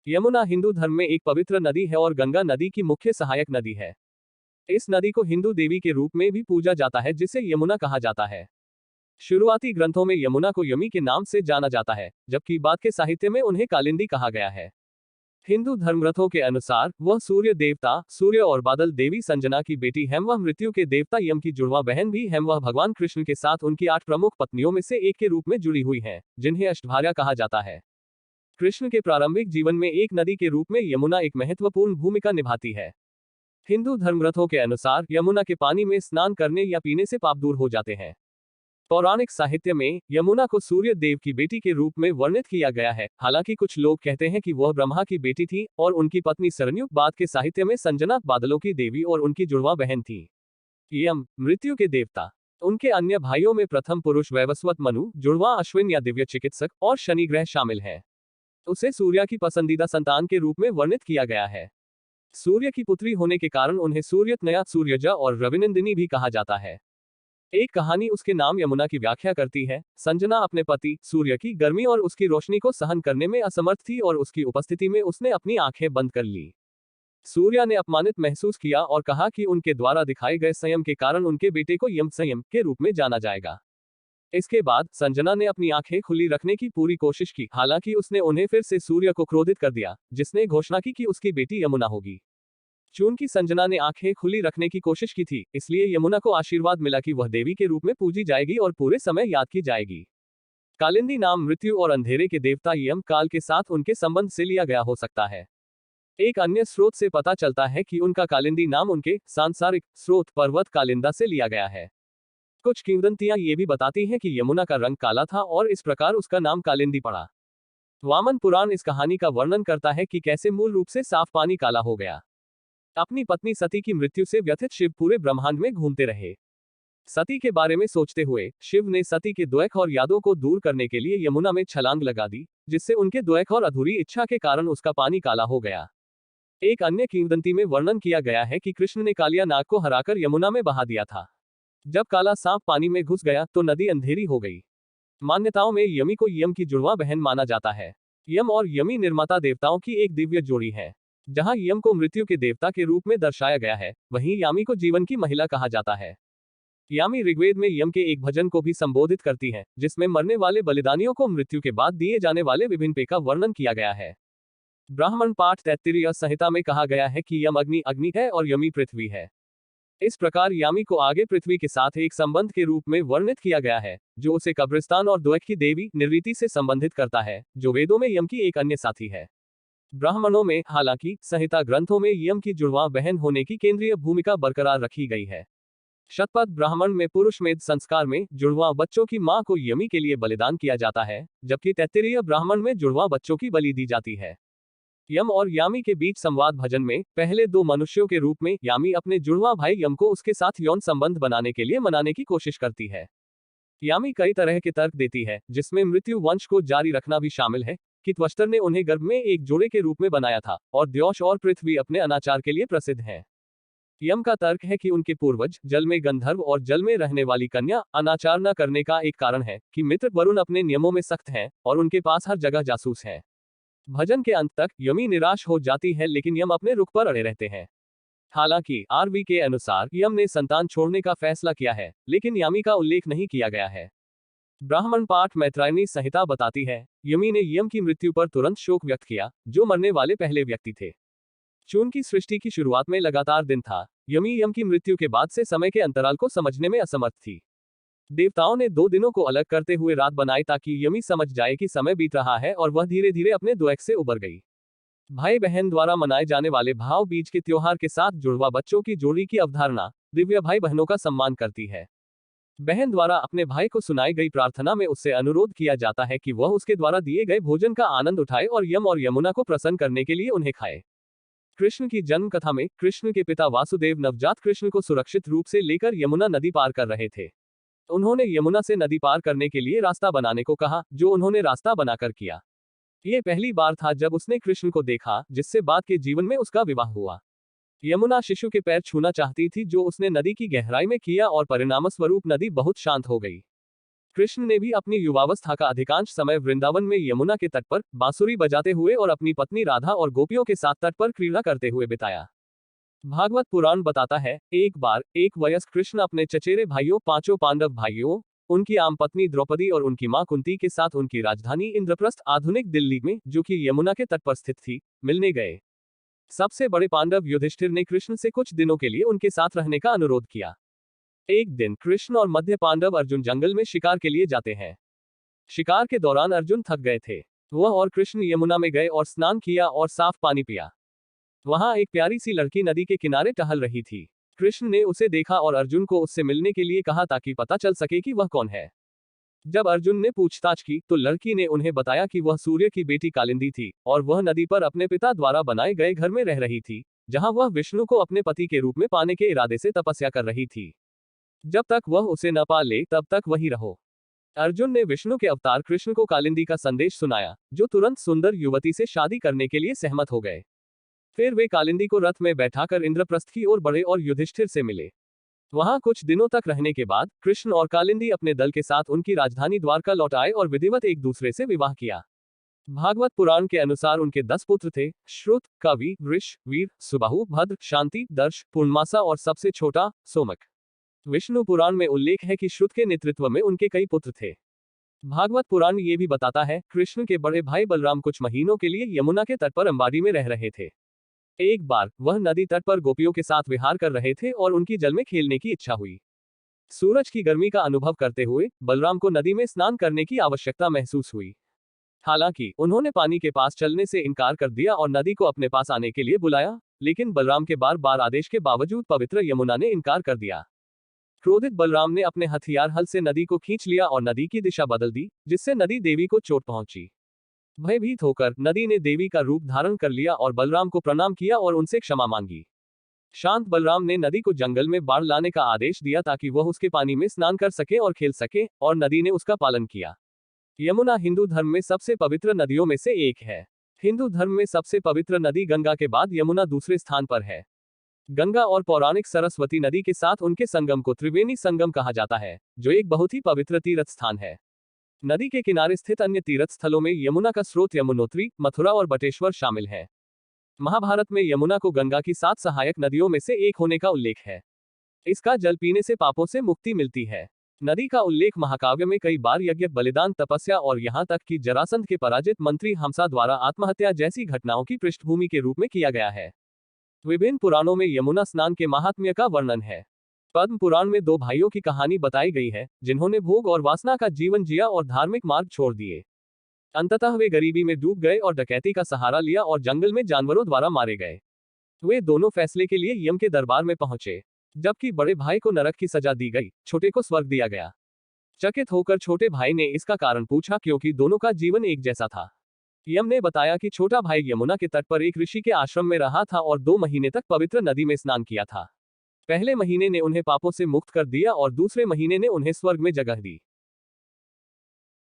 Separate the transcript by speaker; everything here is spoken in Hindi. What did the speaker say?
Speaker 1: यमुना हिंदू धर्म में एक पवित्र नदी है और गंगा नदी की मुख्य सहायक नदी है। इस नदी को हिंदू देवी के रूप में भी पूजा जाता है, जिसे यमुना कहा जाता है। शुरुआती ग्रंथों में यमुना को यमी के नाम से जाना जाता है, जबकि बाद के साहित्य में उन्हें कालिंदी कहा गया है। हिंदू धर्मग्रंथों के अनुसार वह सूर्य देवता सूर्य और बादल देवी संजना की बेटी है। वह मृत्यु के देवता यम की जुड़वा बहन भी है। वह भगवान कृष्ण के साथ उनकी 8 प्रमुख पत्नियों में से एक के रूप में जुड़ी हुई हैं, जिन्हें अष्टभार्या कहा जाता है। कृष्ण के प्रारंभिक जीवन में एक नदी के रूप में यमुना एक महत्वपूर्ण भूमिका निभाती है। हिंदू धर्मग्रंथों के अनुसार यमुना के पानी में स्नान करने या पीने से पाप दूर हो जाते हैं। पौराणिक साहित्य में यमुना को सूर्य देव की बेटी के रूप में वर्णित किया गया है। हालांकि कुछ लोग कहते हैं कि वह ब्रह्मा की बेटी थी और उनकी पत्नी सरन्यु बाद के साहित्य में संजना बादलों की देवी और उनकी जुड़वा बहन थी। यम मृत्यु के देवता। उनके अन्य भाइयों में प्रथम पुरुष वैवस्वत मनु, जुड़वा अश्विन या दिव्य चिकित्सक और शनि ग्रह शामिल हैं। उसे सूर्य की पसंदीदा संतान के रूप में वर्णित किया गया है। सूर्य की पुत्री होने के कारण उन्हें सूर्यतनया, सूर्यजा और रविनंदिनी भी कहा जाता है। एक कहानी उसके नाम यमुना की व्याख्या करती है। संजना अपने पति सूर्य की गर्मी और उसकी रोशनी को सहन करने में असमर्थ थी और उसकी उपस्थिति में उसने अपनी आंखें बंद कर ली। सूर्य ने अपमानित महसूस किया और कहा कि उनके द्वारा दिखाए गए संयम के कारण उनके बेटे को यम संयम के रूप में जाना जाएगा। इसके बाद संजना ने अपनी आंखें खुली रखने की पूरी कोशिश की, हालांकि उसने उन्हें फिर से सूर्य को क्रोधित कर दिया, जिसने घोषणा की कि उसकी बेटी यमुना होगी। चूंकि संजना ने आंखें खुली रखने की कोशिश की थी, इसलिए यमुना को आशीर्वाद मिला कि वह देवी के रूप में पूजी जाएगी और पूरे समय याद की जाएगी। कालिंदी नाम मृत्यु और अंधेरे के देवता यम काल के साथ उनके संबंध से लिया गया हो सकता है। एक अन्य स्रोत से पता चलता है कि उनका कालिंदी नाम उनके सांसारिक स्रोत पर्वत कालिंदा से लिया गया है। कुछ किंवदंतियां ये भी बताती हैं कि यमुना का रंग काला था और इस प्रकार उसका नाम कालिंदी पड़ा। वामन पुराण इस कहानी का वर्णन करता है कि कैसे मूल रूप से साफ पानी काला हो गया। अपनी पत्नी सती की मृत्यु से व्यथित शिव पूरे ब्रह्मांड में घूमते रहे। सती के बारे में सोचते हुए शिव ने सती के द्वैख और यादों को दूर करने के लिए यमुना में छलांग लगा दी, जिससे उनके द्वैख और अधूरी इच्छा के कारण उसका पानी काला हो गया। एक अन्य किंवदंती में वर्णन किया गया है कि कृष्ण ने कालिया नाग को हराकर यमुना में बहा दिया था। जब काला सांप पानी में घुस गया तो नदी अंधेरी हो गई। मान्यताओं में यमी को यम की जुड़वा बहन माना जाता है। यम और यमी निर्माता देवताओं की एक दिव्य जोड़ी है। जहां यम को मृत्यु के देवता के रूप में दर्शाया गया है, वहीं यामी को जीवन की महिला कहा जाता है। यामी ऋग्वेद में यम के एक भजन को भी संबोधित करती है, जिसमें मरने वाले बलिदानियों को मृत्यु के बाद दिए जाने वाले विभिन्न पेय का वर्णन किया गया है। ब्राह्मण पाठ तैत्तिरीय संहिता में कहा गया है कि यम अग्नि अग्नि है और यमी पृथ्वी है। इस प्रकार यामी को आगे पृथ्वी के साथ एक संबंध के रूप में वर्णित किया गया है, जो उसे कब्रिस्तान और द्वैत की देवी निर्वृति से संबंधित करता है, जो वेदों में यम की एक अन्य साथी है। ब्राह्मणों में हालांकि संहिता ग्रंथों में यम की जुड़वा बहन होने की केंद्रीय भूमिका बरकरार रखी गई है। शतपथ ब्राह्मण में पुरुषमेध संस्कार में जुड़वा बच्चों की मां को यमी के लिए बलिदान किया जाता है, जबकि तैत्तिरीय ब्राह्मण में जुड़वा बच्चों की बलि दी जाती है। यम और यामी के बीच संवाद भजन में पहले दो मनुष्यों के रूप में यामी अपने जुड़वा भाई यम को उसके साथ यौन संबंध बनाने के लिए मनाने की कोशिश करती है। यामी कई तरह के तर्क देती है, जिसमें मृत्यु वंश को जारी रखना भी शामिल है कि त्वष्टर ने उन्हें गर्भ में एक जोड़े के रूप में बनाया था और द्यौश और पृथ्वी अपने अनाचार के लिए प्रसिद्ध हैं। यम का तर्क है कि उनके पूर्वज जल में गंधर्व और जल में रहने वाली कन्या अनाचार न करने का एक कारण है कि मित्र वरुण अपने नियमों में सख्त हैं और उनके पास हर जगह जासूस हैं। भजन के अंत तक यमी निराश हो जाती है, लेकिन यम अपने रुख पर अड़े रहते हैं। हालांकि आरवी के अनुसार यम ने संतान छोड़ने का फैसला किया है, लेकिन यामी का उल्लेख नहीं किया गया है। ब्राह्मण पाठ मैत्रायणी संहिता बताती है, यमी ने यम की मृत्यु पर तुरंत शोक व्यक्त किया, जो मरने वाले पहले व्यक्ति थे। जून की सृष्टि की शुरुआत में लगातार दिन था। यमी यम की मृत्यु के बाद से समय के अंतराल को समझने में असमर्थ थी। देवताओं ने 2 दिनों को अलग करते हुए रात बनाई ताकि यमी समझ जाए कि समय बीत रहा है और वह धीरे धीरे अपने द्वैत से उबर गई। भाई बहन द्वारा मनाए जाने वाले भाव बीज के त्योहार के साथ जुड़वा बच्चों की जोड़ी की अवधारणा दिव्य भाई बहनों का सम्मान करती है। बहन द्वारा अपने भाई को सुनाई गई प्रार्थना में उससे अनुरोध किया जाता है कि वह उसके द्वारा दिए गए भोजन का आनंद उठाए और यम और यमुना को प्रसन्न करने के लिए उन्हें खाए। कृष्ण की जन्म कथा में कृष्ण के पिता वासुदेव नवजात कृष्ण को सुरक्षित रूप से लेकर यमुना नदी पार कर रहे थे। उन्होंने यमुना से नदी पार करने के लिए रास्ता बनाने को कहा, जो उन्होंने रास्ता बनाकर किया। यह पहली बार था जब उसने कृष्ण को देखा, जिससे बाद के जीवन में उसका विवाह हुआ। यमुना शिशु के पैर छूना चाहती थी, जो उसने नदी की गहराई में किया और परिणामस्वरूप नदी बहुत शांत हो गई। कृष्ण ने भी अपनी युवावस्था का अधिकांश समय वृंदावन में यमुना के तट पर बांसुरी बजाते हुए और अपनी पत्नी राधा और गोपियों के साथ तट पर क्रीड़ा करते हुए बिताया। भागवत पुराण बताता है, एक बार एक वयस्क कृष्ण अपने चचेरे भाइयों पांचों पांडव भाइयों, उनकी आम पत्नी द्रौपदी और उनकी मां कुंती के साथ उनकी राजधानी इंद्रप्रस्थ आधुनिक दिल्ली में, जो कि यमुना के तट पर स्थित थी, मिलने गए। सबसे बड़े पांडव युधिष्ठिर ने कृष्ण से कुछ दिनों के लिए उनके साथ रहने का अनुरोध किया। एक दिन कृष्ण और मध्य पांडव अर्जुन जंगल में शिकार के लिए जाते हैं। शिकार के दौरान अर्जुन थक गए थे। वह और कृष्ण यमुना में गए और स्नान किया और साफ पानी पिया। वहां एक प्यारी सी लड़की नदी के किनारे टहल रही थी। कृष्ण ने उसे देखा और अर्जुन को उससे मिलने के लिए कहा ताकि पता चल सके कि वह कौन है। जब अर्जुन ने पूछताछ की तो लड़की ने उन्हें बताया कि वह सूर्य की बेटी कालिंदी थी और वह नदी पर अपने पिता द्वारा बनाए गए घर में रह रही थी, जहां वह विष्णु को अपने पति के रूप में पाने के इरादे से तपस्या कर रही थी। जब तक वह उसे न पा ले तब तक वहीं रहो। अर्जुन ने विष्णु के अवतार कृष्ण को कालिंदी का संदेश सुनाया, जो तुरंत सुंदर युवती से शादी करने के लिए सहमत हो गए। फिर वे कालिंदी को रथ में बैठाकर इंद्रप्रस्थ की ओर बढ़े और युधिष्ठिर से मिले। वहां कुछ दिनों तक रहने के बाद कृष्ण और कालिंदी अपने दल के साथ उनकी राजधानी द्वारका लौट आए और विधिवत एक दूसरे से विवाह किया। भागवत पुराण के अनुसार उनके 10 पुत्र थे: श्रुत, कवि, वृष, वीर, सुबाहु, भद्र, शांति, दर्श, पूर्णमासा और सबसे छोटा सोमक। विष्णु पुराण में उल्लेख है कि श्रुत के नेतृत्व में उनके कई पुत्र थे। भागवत पुराण ये भी बताता है, कृष्ण के बड़े भाई बलराम कुछ महीनों के लिए यमुना के तट पर अंबाड़ी में रह रहे थे। एक बार वह नदी तट पर गोपियों के साथ विहार कर रहे थे और उनकी जल में खेलने की इच्छा हुई। सूरज की गर्मी का अनुभव करते हुए बलराम को नदी में स्नान करने की आवश्यकता महसूस हुई। हालांकि उन्होंने पानी के पास चलने से इनकार कर दिया और नदी को अपने पास आने के लिए बुलाया, लेकिन बलराम के बार बार आदेश के बावजूद पवित्र यमुना ने इनकार कर दिया। क्रोधित बलराम ने अपने हथियार हल से नदी को खींच लिया और नदी की दिशा बदल दी, जिससे नदी देवी को चोट पहुंची। भयभीत होकर नदी ने देवी का रूप धारण कर लिया और बलराम को प्रणाम किया और उनसे क्षमा मांगी। शांत बलराम ने नदी को जंगल में बाढ़ लाने का आदेश दिया ताकि वह उसके पानी में स्नान कर सके और खेल सके, और नदी ने उसका पालन किया। यमुना हिंदू धर्म में सबसे पवित्र नदियों में से एक है। हिंदू धर्म में सबसे पवित्र नदी गंगा के बाद यमुना दूसरे स्थान पर है। गंगा और पौराणिक सरस्वती नदी के साथ उनके संगम को त्रिवेणी संगम कहा जाता है, जो एक बहुत ही पवित्र तीर्थ स्थान है। नदी के किनारे स्थित अन्य तीर्थ स्थलों में यमुना का स्रोत यमुनोत्री, मथुरा और बटेश्वर शामिल है। महाभारत में यमुना को गंगा की 7 सहायक नदियों में से एक होने का उल्लेख है। इसका जल पीने से पापों से मुक्ति मिलती है। नदी का उल्लेख महाकाव्य में कई बार यज्ञ, बलिदान, तपस्या और यहाँ तक कि जरासंध के पराजित मंत्री हमसा द्वारा आत्महत्या जैसी घटनाओं की पृष्ठभूमि के रूप में किया गया है। विभिन्न पुराणों में यमुना स्नान के महात्म्य का वर्णन है। पद्म पुराण में 2 भाइयों की कहानी बताई गई है, जिन्होंने भोग और वासना का जीवन जिया और धार्मिक मार्ग छोड़ दिए। अंततः वे गरीबी में डूब गए और डकैती का सहारा लिया और जंगल में जानवरों द्वारा मारे गए। वे दोनों फैसले के लिए यम के दरबार में पहुंचे। जबकि बड़े भाई को नरक की सजा दी गई, छोटे को स्वर्ग दिया गया। चकित होकर छोटे भाई ने इसका कारण पूछा, क्योंकि दोनों का जीवन एक जैसा था। यम ने बताया कि छोटा भाई यमुना के तट पर एक ऋषि के आश्रम में रहा था और 2 महीने तक पवित्र नदी में स्नान किया था। पहले महीने ने उन्हें पापों से मुक्त कर दिया और दूसरे महीने ने उन्हें स्वर्ग में जगह दी।